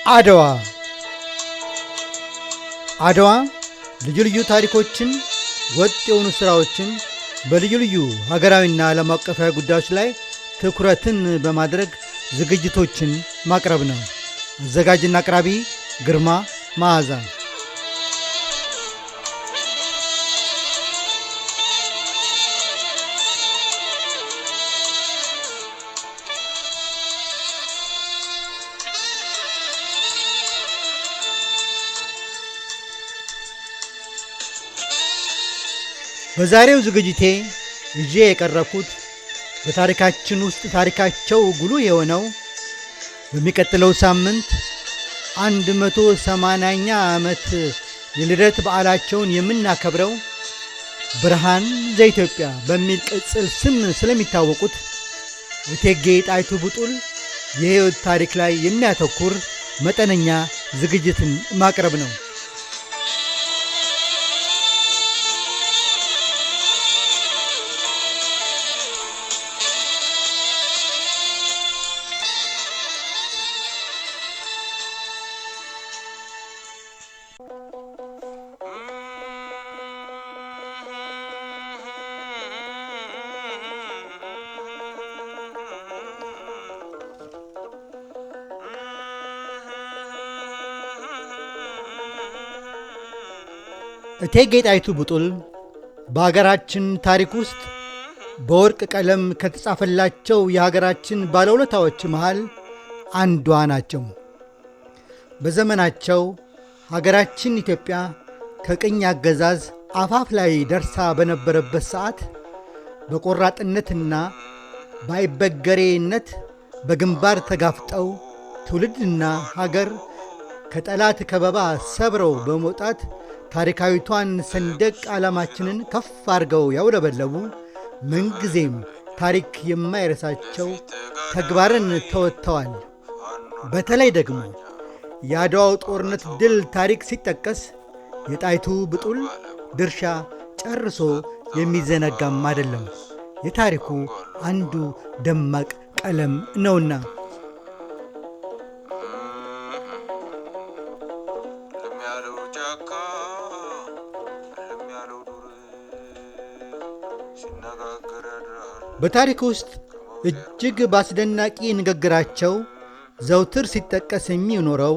አድዋ አድዋ ልዩ ልዩ ታሪኮችን ወጥ የሆኑ ስራዎችን በልዩ ልዩ ሀገራዊና ዓለም አቀፋዊ ጉዳዮች ላይ ትኩረትን በማድረግ ዝግጅቶችን ማቅረብ ነው። አዘጋጅና አቅራቢ ግርማ መዓዛ። በዛሬው ዝግጅቴ ይዤ የቀረብኩት በታሪካችን ውስጥ ታሪካቸው ጉልህ የሆነው በሚቀጥለው ሳምንት 180ኛ ዓመት የልደት በዓላቸውን የምናከብረው ብርሃን ዘኢትዮጵያ በሚል ቅጽል ስም ስለሚታወቁት እቴጌ ጣይቱ ብጡል የሕይወት ታሪክ ላይ የሚያተኩር መጠነኛ ዝግጅትን ማቅረብ ነው። እቴጌ ጣይቱ ብጡል በሀገራችን ታሪክ ውስጥ በወርቅ ቀለም ከተጻፈላቸው የሀገራችን ባለውለታዎች መሃል አንዷ ናቸው። በዘመናቸው ሀገራችን ኢትዮጵያ ከቅኝ አገዛዝ አፋፍ ላይ ደርሳ በነበረበት ሰዓት በቆራጥነትና በአይበገሬነት በግንባር ተጋፍጠው ትውልድና ሀገር ከጠላት ከበባ ሰብረው በመውጣት ታሪካዊቷን ሰንደቅ ዓላማችንን ከፍ አድርገው ያውለበለቡ ምንጊዜም ታሪክ የማይረሳቸው ተግባርን ተወጥተዋል። በተለይ ደግሞ የአድዋው ጦርነት ድል ታሪክ ሲጠቀስ የጣይቱ ብጡል ድርሻ ጨርሶ የሚዘነጋም አይደለም። የታሪኩ አንዱ ደማቅ ቀለም ነውና። በታሪክ ውስጥ እጅግ በአስደናቂ ንግግራቸው ዘውትር ሲጠቀስ የሚኖረው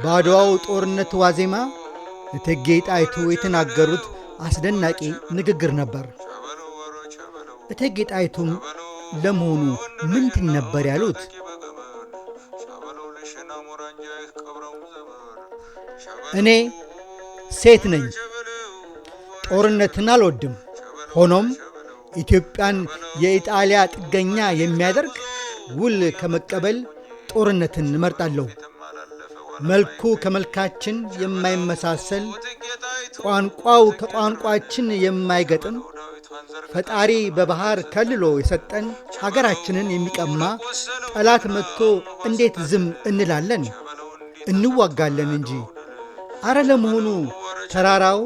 በአድዋው ጦርነት ዋዜማ እቴጌ ጣይቱ የተናገሩት አስደናቂ ንግግር ነበር። እቴጌ ጣይቱም ለመሆኑ ምንድን ነበር ያሉት? እኔ ሴት ነኝ፣ ጦርነትን አልወድም። ሆኖም ኢትዮጵያን የኢጣሊያ ጥገኛ የሚያደርግ ውል ከመቀበል ጦርነትን እመርጣለሁ። መልኩ ከመልካችን የማይመሳሰል፣ ቋንቋው ከቋንቋችን የማይገጥም፣ ፈጣሪ በባህር ከልሎ የሰጠን ሀገራችንን የሚቀማ ጠላት መጥቶ እንዴት ዝም እንላለን? እንዋጋለን እንጂ። አረ ለመሆኑ ተራራው፣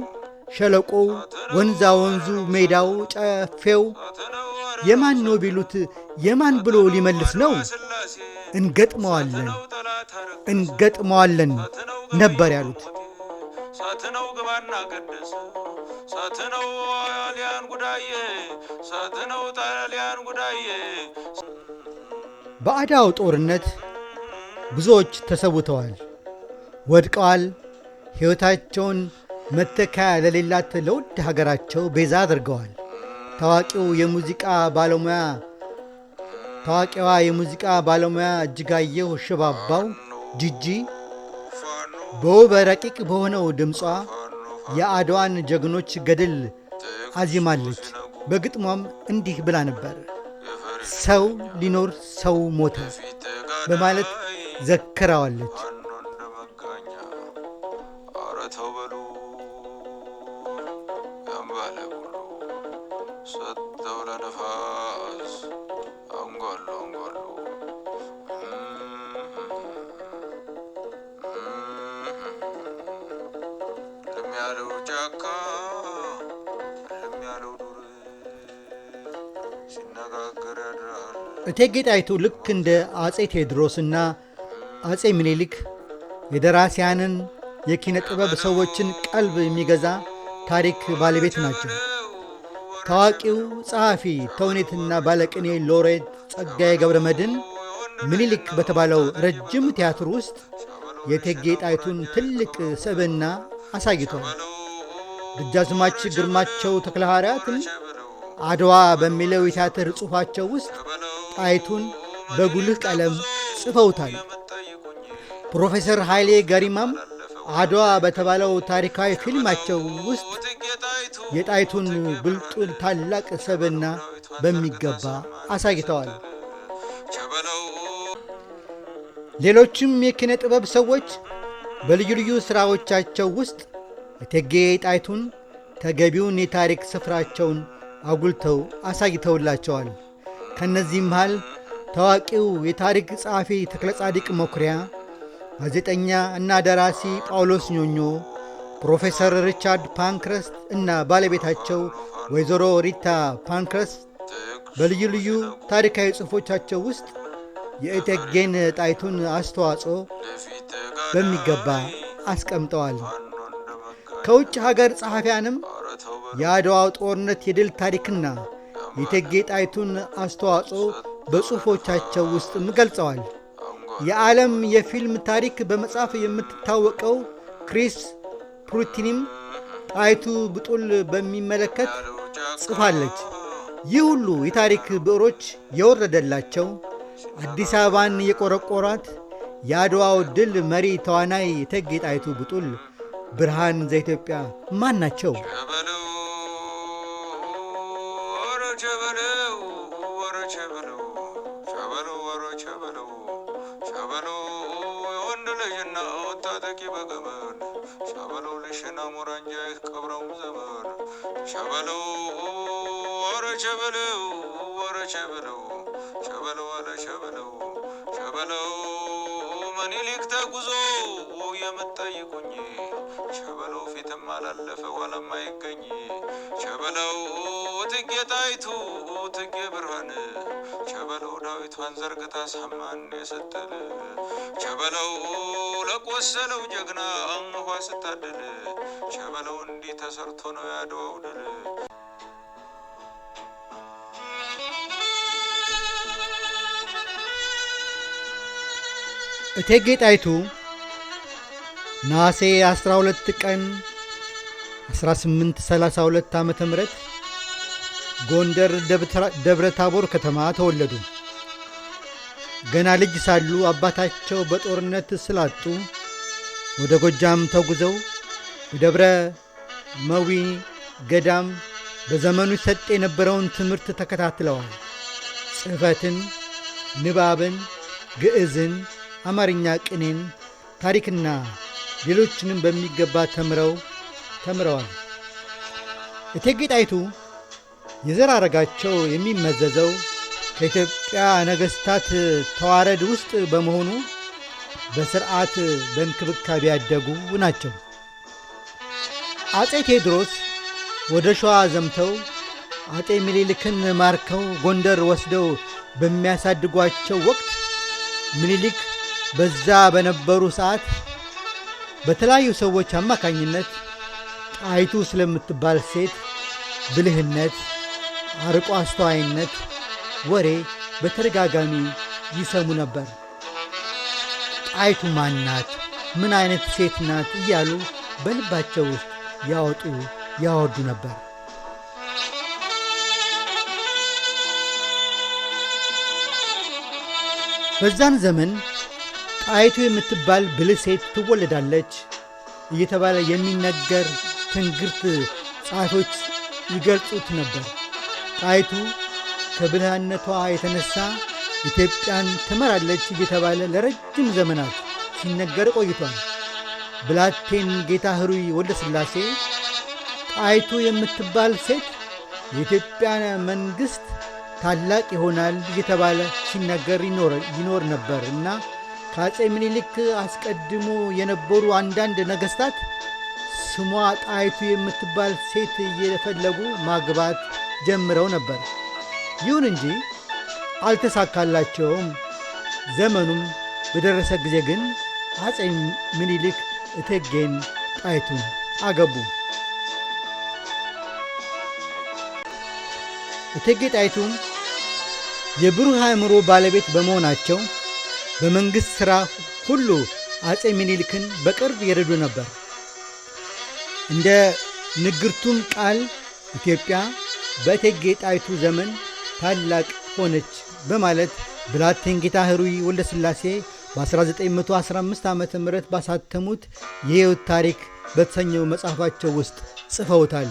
ሸለቆው፣ ወንዛ ወንዙ፣ ሜዳው፣ ጨፌው የማን ነው ቢሉት የማን ብሎ ሊመልስ ነው? እንገጥመዋለን ነበር ያሉት። ሳትነው ግባና ቀደስ ሳትነው ጣሊያን ጉዳዬ ሳትነው ጣሊያን ጉዳዬ። በአድዋው ጦርነት ብዙዎች ተሰውተዋል፣ ወድቀዋል። ሕይወታቸውን መተካያ ለሌላት ለውድ ሀገራቸው ቤዛ አድርገዋል። ታዋቂዋ የሙዚቃ ባለሙያ እጅጋየሁ ሽባባው ጂጂ በውብ ረቂቅ በሆነው ድምጿ የአድዋን ጀግኖች ገድል አዚማለች። በግጥሟም እንዲህ ብላ ነበር፣ ሰው ሊኖር ሰው ሞተ በማለት ዘክራዋለች። ሰጥተው ለነፋስ አንጓሉ አንጓሉ ለሚያለው ጫካ ለሚያለው ዱር ሲነጋገር ያድራል። እቴጌ ጣይቱ ልክ እንደ አጼ ቴዎድሮስና አጼ ምኒልክ የደራሲያንን የኪነ ጥበብ ሰዎችን ቀልብ የሚገዛ ታሪክ ባለቤት ናቸው። ታዋቂው ጸሐፊ ተውኔትና ባለቅኔ ሎሬት ጸጋዬ ገብረመድኅን ምኒልክ በተባለው ረጅም ቲያትር ውስጥ የእቴጌ ጣይቱን ትልቅ ስብዕና አሳይቷል። ደጃዝማች ግርማቸው ተክለሐዋርያትም አድዋ በሚለው የቲያትር ጽሑፋቸው ውስጥ ጣይቱን በጉልህ ቀለም ጽፈውታል። ፕሮፌሰር ኃይሌ ገሪማም አድዋ በተባለው ታሪካዊ ፊልማቸው ውስጥ የጣይቱን ብልጡን ታላቅ ስብዕና በሚገባ አሳይተዋል። ሌሎችም የኪነ ጥበብ ሰዎች በልዩ ልዩ ሥራዎቻቸው ውስጥ እቴጌ ጣይቱን ተገቢውን የታሪክ ስፍራቸውን አጉልተው አሳይተውላቸዋል። ከእነዚህም መሃል ታዋቂው የታሪክ ጸሐፊ ተክለጻዲቅ መኩሪያ፣ ጋዜጠኛ እና ደራሲ ጳውሎስ ኞኞ፣ ፕሮፌሰር ሪቻርድ ፓንክረስት እና ባለቤታቸው ወይዘሮ ሪታ ፓንክረስት በልዩ ልዩ ታሪካዊ ጽሑፎቻቸው ውስጥ የእቴጌን ጣይቱን አስተዋጽኦ በሚገባ አስቀምጠዋል። ከውጭ ሀገር ጸሐፊያንም የአድዋው ጦርነት የድል ታሪክና የእቴጌ ጣይቱን አስተዋጽኦ በጽሑፎቻቸው ውስጥም ገልጸዋል። የዓለም የፊልም ታሪክ በመጻፍ የምትታወቀው ክሪስ ፕሩቲንም ጣይቱ ብጡል በሚመለከት ጽፋለች። ይህ ሁሉ የታሪክ ብዕሮች የወረደላቸው አዲስ አበባን የቆረቆሯት የአድዋው ድል መሪ ተዋናይ እቴጌ ጣይቱ ብጡል ብርሃን ዘኢትዮጵያ ማን ናቸው? ምኒልክ ተጉዞ የምትጠይቁኝ ሸበለው ፊትም አላለፈ ኋላም አይገኝ ሸበለው እቴጌ ጣይቱ እቴጌ ብርሃን ሸበለው ዳዊቷን ዘርግታ ሳማን የሰጠል ሸበለው ለቆሰለው ጀግና አንኳ ስታድል ሸበለው እንዲህ ተሰርቶ ነው ያድዋው ድል። እቴጌ ጣይቱ ነሐሴ 12 ቀን 1832 ዓ.ም ጎንደር ደብረ ታቦር ከተማ ተወለዱ። ገና ልጅ ሳሉ አባታቸው በጦርነት ስላጡ ወደ ጎጃም ተጉዘው በደብረ መዊ ገዳም በዘመኑ ይሰጥ የነበረውን ትምህርት ተከታትለዋል። ጽሕፈትን፣ ንባብን፣ ግዕዝን፣ አማርኛ፣ ቅኔን፣ ታሪክና ሌሎችንም በሚገባ ተምረዋል። እቴጌ ጣይቱ የዘር ሐረጋቸው የሚመዘዘው ከኢትዮጵያ ነገሥታት ተዋረድ ውስጥ በመሆኑ በሥርዓት በእንክብካቤ ያደጉ ናቸው። አፄ ቴዎድሮስ ወደ ሸዋ ዘምተው አፄ ምኒልክን ማርከው ጎንደር ወስደው በሚያሳድጓቸው ወቅት ምኒልክ በዛ በነበሩ ሰዓት በተለያዩ ሰዎች አማካኝነት ጣይቱ ስለምትባል ሴት ብልህነት፣ አርቆ አስተዋይነት ወሬ በተደጋጋሚ ይሰሙ ነበር። ጣይቱ ማን ናት? ምን አይነት ሴት ናት? እያሉ በልባቸው ውስጥ ያወርዱ ነበር። በዛን ዘመን ጣይቱ የምትባል ብልህ ሴት ትወለዳለች እየተባለ የሚነገር ትንግርት ጸሐፊዎች ይገልጹት ነበር። ጣይቱ ከብልህነቷ የተነሳ ኢትዮጵያን ትመራለች እየተባለ ለረጅም ዘመናት ሲነገር ቆይቷል። ብላቴን ጌታ ሕሩይ ወልደ ሥላሴ ጣይቱ የምትባል ሴት የኢትዮጵያን መንግሥት ታላቅ ይሆናል እየተባለ ሲነገር ይኖር ነበር እና ከአፄ ምኒልክ አስቀድሞ የነበሩ አንዳንድ ነገሥታት ስሟ ጣይቱ የምትባል ሴት እየፈለጉ ማግባት ጀምረው ነበር። ይሁን እንጂ አልተሳካላቸውም። ዘመኑም በደረሰ ጊዜ ግን አጼ ምኒልክ እቴጌን ጣይቱን አገቡ። እቴጌ ጣይቱ የብሩህ አእምሮ ባለቤት በመሆናቸው በመንግሥት ሥራ ሁሉ አጼ ምኒልክን በቅርብ ይረዱ ነበር። እንደ ንግርቱም ቃል ኢትዮጵያ በእቴጌ ጣይቱ ዘመን ታላቅ ሆነች በማለት ብላቴንጌታ ሕሩይ ወልደ ሥላሴ በ1915 ዓ ም ባሳተሙት የሕይወት ታሪክ በተሰኘው መጽሐፋቸው ውስጥ ጽፈውታል።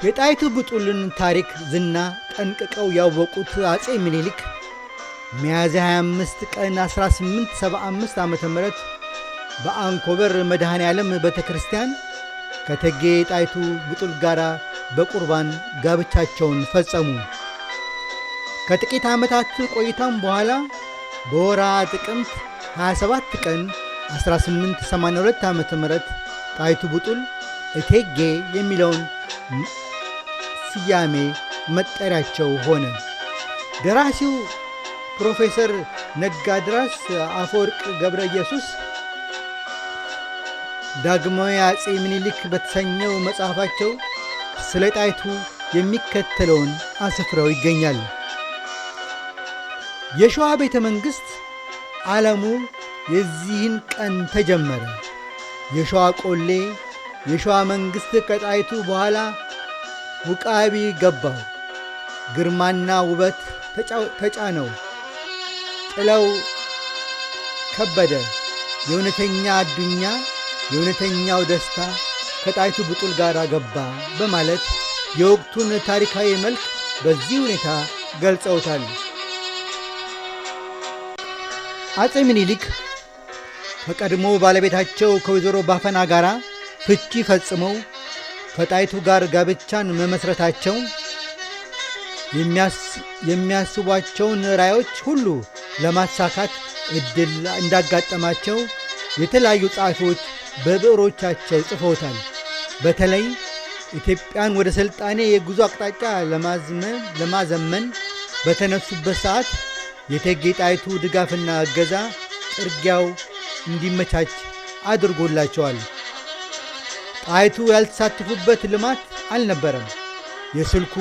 የጣይቱ ብጡልን ታሪክ ዝና ጠንቅቀው ያወቁት አጼ ምኒልክ ሚያዝያ 25 ቀን 1875 ዓ ም በአንኮበር መድኃኔ ዓለም ቤተ ክርስቲያን ከእቴጌ ጣይቱ ብጡል ጋር በቁርባን ጋብቻቸውን ፈጸሙ። ከጥቂት ዓመታት ቆይታም በኋላ በወርሃ ጥቅምት 27 ቀን 1882 ዓ ም ጣይቱ ብጡል እቴጌ የሚለውን ስያሜ መጠሪያቸው ሆነ። ደራሲው ፕሮፌሰር ነጋድራስ አፈወርቅ ገብረ ኢየሱስ ዳግማዊ አጼ ምኒልክ በተሰኘው መጽሐፋቸው ስለ ጣይቱ የሚከተለውን አስፍረው ይገኛል። የሸዋ ቤተ መንግሥት ዓለሙ የዚህን ቀን ተጀመረ። የሸዋ ቆሌ የሸዋ መንግሥት ከጣይቱ በኋላ ውቃቢ ገባው። ግርማና ውበት ተጫነው። ጥለው ከበደ። የእውነተኛ አዱኛ የእውነተኛው ደስታ ከጣይቱ ብጡል ጋር ገባ በማለት የወቅቱን ታሪካዊ መልክ በዚህ ሁኔታ ገልጸውታል። አጼ ምኒልክ ከቀድሞ ባለቤታቸው ከወይዘሮ ባፈና ጋር ፍቺ ፈጽመው ከጣይቱ ጋር ጋብቻን መመስረታቸው የሚያስቧቸውን ራዕዮች ሁሉ ለማሳካት ዕድል እንዳጋጠማቸው የተለያዩ ጸሐፊዎች በብዕሮቻቸው ጽፈውታል። በተለይ ኢትዮጵያን ወደ ሥልጣኔ የጉዞ አቅጣጫ ለማዘመን በተነሱበት ሰዓት የእቴጌ ጣይቱ ድጋፍና እገዛ ጥርጊያው እንዲመቻች አድርጎላቸዋል። ጣይቱ ያልተሳተፉበት ልማት አልነበረም። የስልኩ፣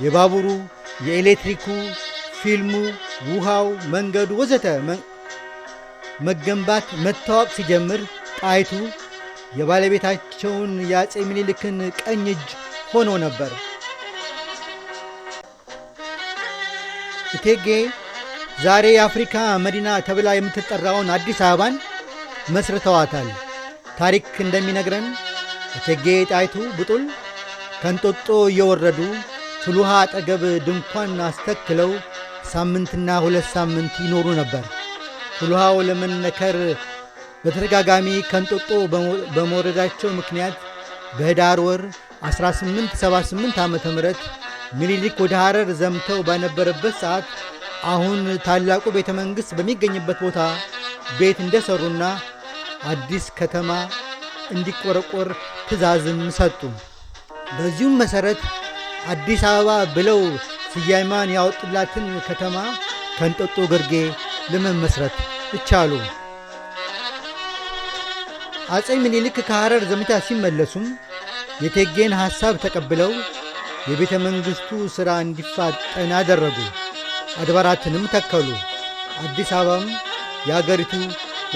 የባቡሩ፣ የኤሌክትሪኩ፣ ፊልሙ፣ ውሃው፣ መንገዱ ወዘተ መገንባት መታወቅ ሲጀምር ጣይቱ የባለቤታቸውን የአጼ ምኒልክን ቀኝ እጅ ሆኖ ነበር። እቴጌ ዛሬ የአፍሪካ መዲና ተብላ የምትጠራውን አዲስ አበባን መስርተዋታል። ታሪክ እንደሚነግረን እቴጌ ጣይቱ ብጡል ከእንጦጦ እየወረዱ ፍልውሃ አጠገብ ድንኳን አስተክለው ሳምንትና 2 ሳምንት ይኖሩ ነበር። ፍልውሃው ለመነከር በተደጋጋሚ ከእንጦጦ በመውረዳቸው ምክንያት በህዳር ወር 1878 ዓ ም ምኒልክ ወደ ሐረር ዘምተው ባነበረበት ሰዓት አሁን ታላቁ ቤተ መንግሥት በሚገኝበት ቦታ ቤት እንደሰሩና አዲስ ከተማ እንዲቆረቆር ትእዛዝም ሰጡ። በዚሁም መሠረት አዲስ አበባ ብለው ስያሜዋን ያወጡላትን ከተማ ከእንጦጦ ግርጌ ለመመስረት ቻሉ። አጼ ምኒልክ ከሐረር ዘመቻ ሲመለሱም የእቴጌን ሐሳብ ተቀብለው የቤተ መንግሥቱ ሥራ እንዲፋጠን አደረጉ። አድባራትንም ተከሉ። አዲስ አበባም የአገሪቱ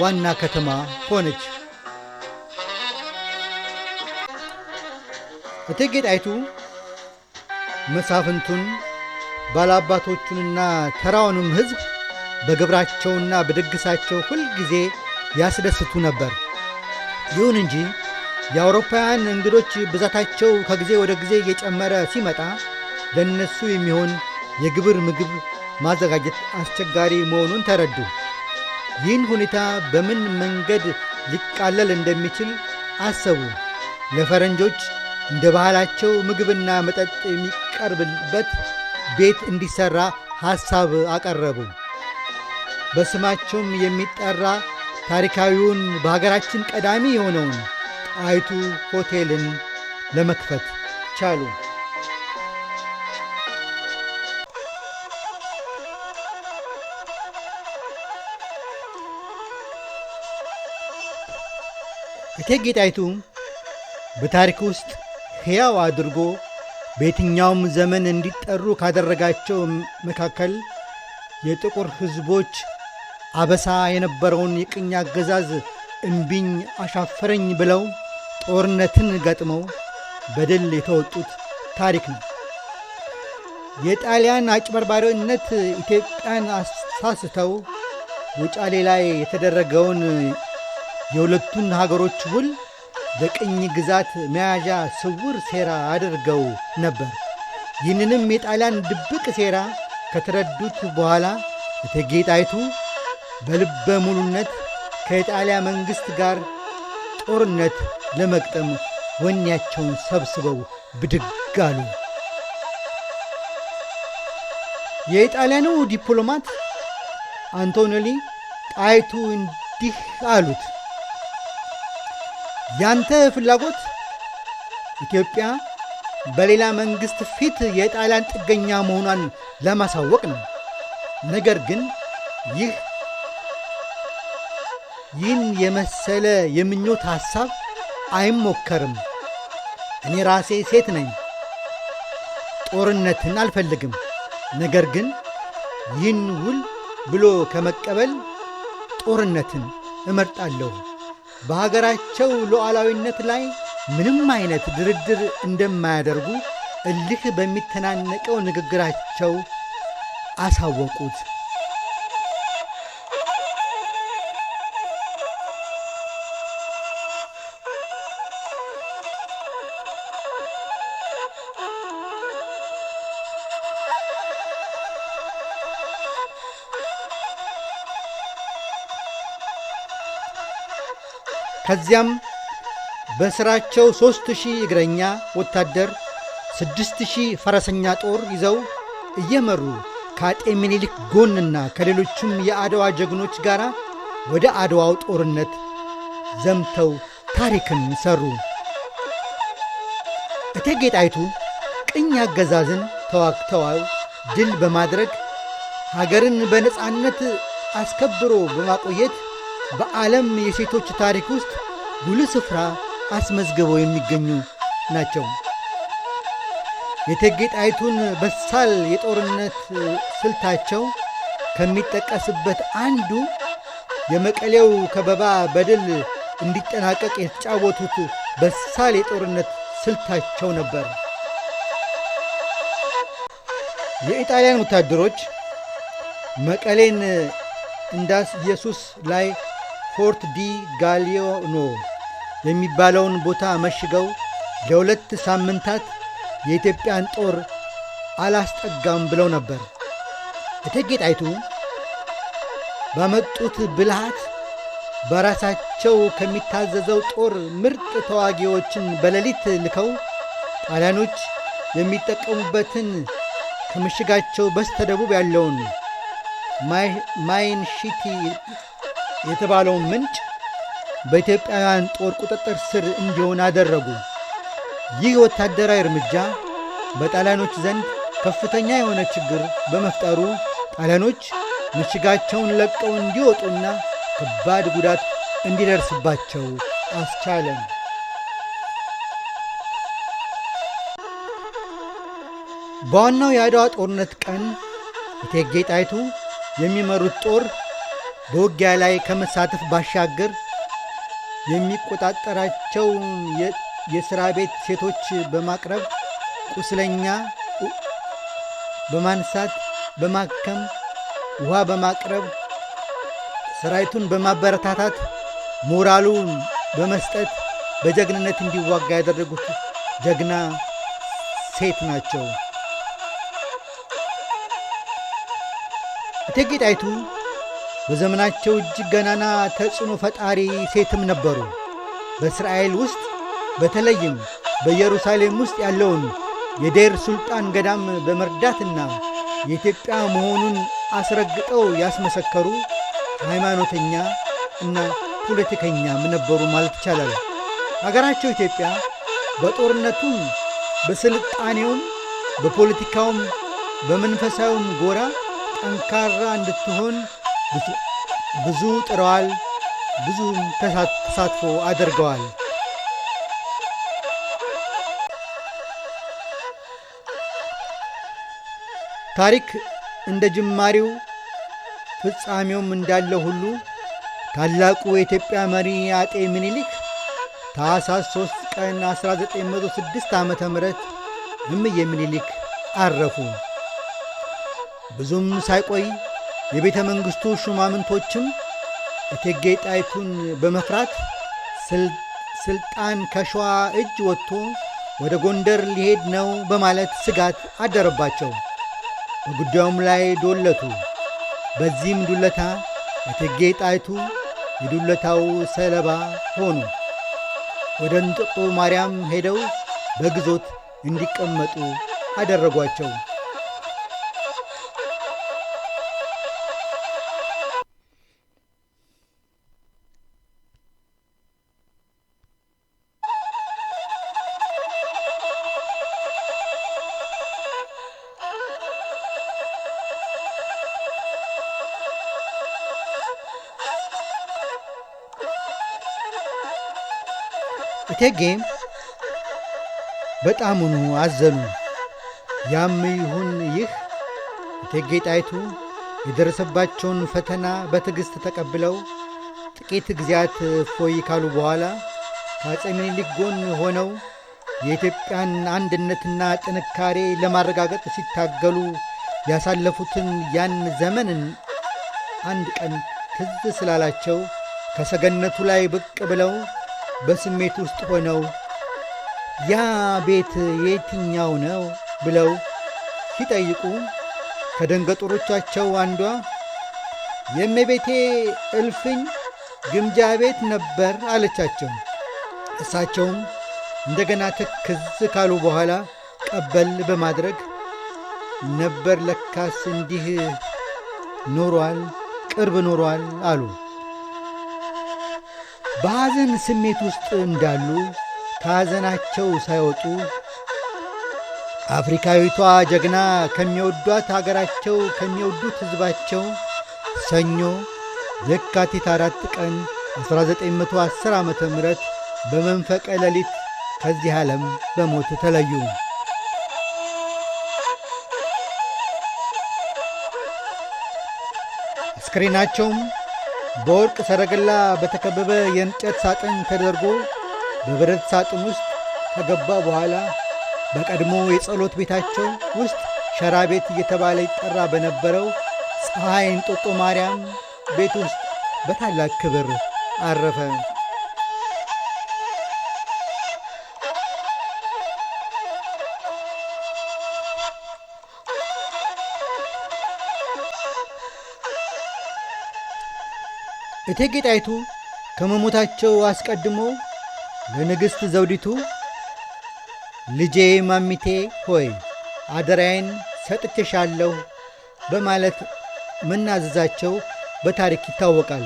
ዋና ከተማ ሆነች። እቴጌ ጣይቱ መሳፍንቱን ባላባቶቹንና ተራውንም ሕዝብ በግብራቸውና በድግሳቸው ሁልጊዜ ያስደስቱ ነበር። ይሁን እንጂ የአውሮፓውያን እንግዶች ብዛታቸው ከጊዜ ወደ ጊዜ እየጨመረ ሲመጣ ለነሱ የሚሆን የግብር ምግብ ማዘጋጀት አስቸጋሪ መሆኑን ተረዱ። ይህን ሁኔታ በምን መንገድ ሊቃለል እንደሚችል አሰቡ። ለፈረንጆች እንደ ባህላቸው ምግብና መጠጥ የሚቀርብበት ቤት እንዲሠራ ሐሳብ አቀረቡ። በስማቸውም የሚጠራ ታሪካዊውን በሀገራችን ቀዳሚ የሆነውን ጣይቱ ሆቴልን ለመክፈት ቻሉ። እቴጌ ጣይቱ በታሪክ ውስጥ ሕያው አድርጎ በየትኛውም ዘመን እንዲጠሩ ካደረጋቸው መካከል የጥቁር ሕዝቦች አበሳ የነበረውን የቅኝ አገዛዝ እምቢኝ አሻፈረኝ ብለው ጦርነትን ገጥመው በድል የተወጡት ታሪክ ነው። የጣሊያን አጭበርባሪነት ኢትዮጵያን አሳስተው ውጫሌ ላይ የተደረገውን የሁለቱን ሀገሮች ውል ለቅኝ ግዛት መያዣ ስውር ሴራ አድርገው ነበር። ይህንንም የጣሊያን ድብቅ ሴራ ከተረዱት በኋላ እቴጌ ጣይቱ በልበ ሙሉነት ከኢጣሊያ መንግሥት ጋር ጦርነት ለመቅጠም ወኔያቸውን ሰብስበው ብድግ አሉ። የኢጣሊያኑ ዲፕሎማት አንቶኔሊ ጣይቱ እንዲህ አሉት፣ ያንተ ፍላጎት ኢትዮጵያ በሌላ መንግሥት ፊት የጣሊያን ጥገኛ መሆኗን ለማሳወቅ ነው። ነገር ግን ይህን የመሰለ የምኞት ሐሳብ አይሞከርም። እኔ ራሴ ሴት ነኝ፣ ጦርነትን አልፈልግም። ነገር ግን ይህን ውል ብሎ ከመቀበል ጦርነትን እመርጣለሁ። በሀገራቸው ሉዓላዊነት ላይ ምንም አይነት ድርድር እንደማያደርጉ እልህ በሚተናነቀው ንግግራቸው አሳወቁት። ከዚያም በሥራቸው 3000 እግረኛ ወታደር 6000 ፈረሰኛ ጦር ይዘው እየመሩ ከአጤ ምኒልክ ጎንና ከሌሎችም የአድዋ ጀግኖች ጋር ወደ አድዋው ጦርነት ዘምተው ታሪክን ሰሩ። እቴጌ ጣይቱ ቅኝ አገዛዝን ተዋግተው ድል በማድረግ ሀገርን በነጻነት አስከብሮ በማቆየት በዓለም የሴቶች ታሪክ ውስጥ ጉልህ ስፍራ አስመዝግበው የሚገኙ ናቸው። የእቴጌ ጣይቱን በሳል የጦርነት ስልታቸው ከሚጠቀስበት አንዱ የመቀሌው ከበባ በድል እንዲጠናቀቅ የተጫወቱት በሳል የጦርነት ስልታቸው ነበር። የኢጣሊያን ወታደሮች መቀሌን እንዳስ ኢየሱስ ላይ ፎርት ዲ ጋሊዮኖ የሚባለውን ቦታ መሽገው ለ2 ሳምንታት የኢትዮጵያን ጦር አላስጠጋም ብለው ነበር። እቴጌ ጣይቱ ባመጡት ብልሃት በራሳቸው ከሚታዘዘው ጦር ምርጥ ተዋጊዎችን በሌሊት ልከው ጣሊያኖች የሚጠቀሙበትን ከምሽጋቸው በስተደቡብ ያለውን ማይን ሺቲ የተባለውን ምንጭ በኢትዮጵያውያን ጦር ቁጥጥር ስር እንዲሆን አደረጉ። ይህ ወታደራዊ እርምጃ በጣሊያኖች ዘንድ ከፍተኛ የሆነ ችግር በመፍጠሩ ጣሊያኖች ምሽጋቸውን ለቀው እንዲወጡና ከባድ ጉዳት እንዲደርስባቸው አስቻለም። በዋናው የአድዋ ጦርነት ቀን እቴጌ ጣይቱ የሚመሩት ጦር በውጊያ ላይ ከመሳተፍ ባሻገር የሚቆጣጠራቸው የሥራ ቤት ሴቶች በማቅረብ ቁስለኛ በማንሳት በማከም ውሃ በማቅረብ ሰራዊቱን በማበረታታት ሞራሉን በመስጠት በጀግንነት እንዲዋጋ ያደረጉት ጀግና ሴት ናቸው። እቴጌ ጣይቱ በዘመናቸው እጅግ ገናና ተጽዕኖ ፈጣሪ ሴትም ነበሩ። በእስራኤል ውስጥ በተለይም በኢየሩሳሌም ውስጥ ያለውን የዴር ሱልጣን ገዳም በመርዳትና የኢትዮጵያ መሆኑን አስረግጠው ያስመሰከሩ ሃይማኖተኛ እና ፖለቲከኛም ነበሩ ማለት ይቻላል። ሀገራቸው ኢትዮጵያ በጦርነቱም በስልጣኔውም በፖለቲካውም በመንፈሳዊም ጎራ ጠንካራ እንድትሆን ብዙ ጥረዋል፣ ብዙ ተሳትፎ አድርገዋል። ታሪክ እንደ ጅማሬው ፍጻሜውም እንዳለ ሁሉ ታላቁ የኢትዮጵያ መሪ አጤ ምኒልክ ታኅሳስ 3 ቀን 1906 ዓመተ ምህረት እምዬ ምኒልክ አረፉ። ብዙም ሳይቆይ የቤተ መንግሥቱ ሹማምንቶችም እቴጌ ጣይቱን በመፍራት ስልጣን ከሸዋ እጅ ወጥቶ ወደ ጎንደር ሊሄድ ነው በማለት ስጋት አደረባቸው። በጉዳዩም ላይ ዶለቱ። በዚህም ዱለታ እቴጌ ጣይቱ የዱለታው ሰለባ ሆኑ። ወደ እንጦጦ ማርያም ሄደው በግዞት እንዲቀመጡ አደረጓቸው። እቴጌም በጣሙኑ አዘኑ። ያም ይሁን ይህ እቴጌ ጣይቱ የደረሰባቸውን ፈተና በትዕግሥት ተቀብለው ጥቂት ጊዜያት እፎይ ካሉ በኋላ ከአፄ ምኒልክ ጎን ሆነው የኢትዮጵያን አንድነትና ጥንካሬ ለማረጋገጥ ሲታገሉ ያሳለፉትን ያን ዘመንን አንድ ቀን ትዝ ስላላቸው ከሰገነቱ ላይ ብቅ ብለው በስሜት ውስጥ ሆነው ያ ቤት የትኛው ነው ብለው ሲጠይቁ ከደንገጡሮቻቸው አንዷ የእመቤቴ እልፍኝ ግምጃ ቤት ነበር አለቻቸው። እሳቸውም እንደገና ትክዝ ካሉ በኋላ ቀበል በማድረግ ነበር ለካስ እንዲህ ኖሯል፣ ቅርብ ኖሯል አሉ። በሐዘን ስሜት ውስጥ እንዳሉ ከሐዘናቸው ሳይወጡ አፍሪካዊቷ ጀግና ከሚወዷት አገራቸው ከሚወዱት ሕዝባቸው ሰኞ የካቲት 4 ቀን 1910 ዓመተ ምህረት በመንፈቀ ሌሊት ከዚህ ዓለም በሞት ተለዩ። አስክሬናቸውም በወርቅ ሰረገላ በተከበበ የእንጨት ሳጥን ተደርጎ በብረት ሳጥን ውስጥ ከገባ በኋላ በቀድሞ የጸሎት ቤታቸው ውስጥ ሸራ ቤት እየተባለ ይጠራ በነበረው ፀሐይ እንጦጦ ማርያም ቤት ውስጥ በታላቅ ክብር አረፈ። እቴጌ ጣይቱ ከመሞታቸው አስቀድሞ ለንግሥት ዘውዲቱ ልጄ ማሚቴ ሆይ አደራዬን ሰጥቼሻለሁ በማለት መናዘዛቸው በታሪክ ይታወቃል።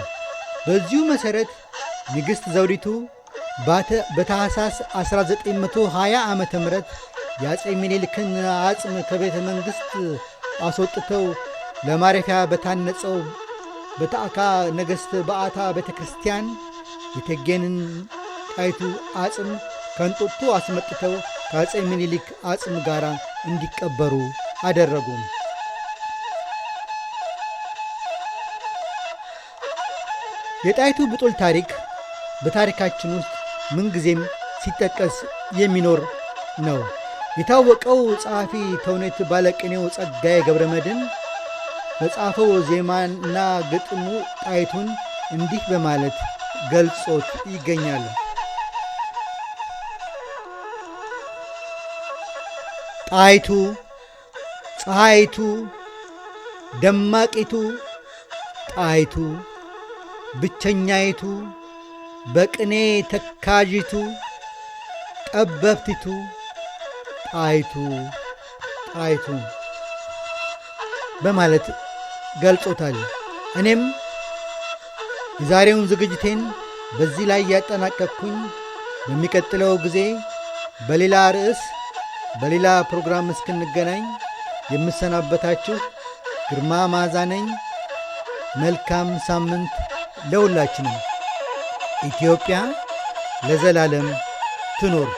በዚሁ መሠረት ንግሥት ዘውዲቱ በታኅሳስ 1920 ዓመተ ምህረት የአፄ ምኒልክን አጽም ከቤተ መንግሥት አስወጥተው ለማረፊያ በታነጸው በታዕካ ነገሥት በዓታ ቤተ ክርስቲያን የእቴጌንን ጣይቱ አጽም ከእንጦጦ አስመጥተው ከአፄ ምኒልክ አጽም ጋር እንዲቀበሩ አደረጉ። የጣይቱ ብጡል ታሪክ በታሪካችን ውስጥ ምንጊዜም ሲጠቀስ የሚኖር ነው። የታወቀው ጸሐፊ ተውኔት ባለቅኔው ጸጋዬ ገብረ መድኅን በጻፈው ዜማና ግጥሙ ጣይቱን እንዲህ በማለት ገልጾት ይገኛል። ጣይቱ ፀሐይቱ ደማቂቱ ጣይቱ ብቸኛይቱ በቅኔ ተካዥቱ ጠበብቲቱ ጣይቱ ጣይቱ በማለት ገልጾታል። እኔም የዛሬውን ዝግጅቴን በዚህ ላይ ያጠናቀቅኩኝ፣ በሚቀጥለው ጊዜ በሌላ ርዕስ በሌላ ፕሮግራም እስክንገናኝ የምሰናበታችሁ ግርማ መዓዛ ነኝ። መልካም ሳምንት ለሁላችንም። ኢትዮጵያ ለዘላለም ትኖር።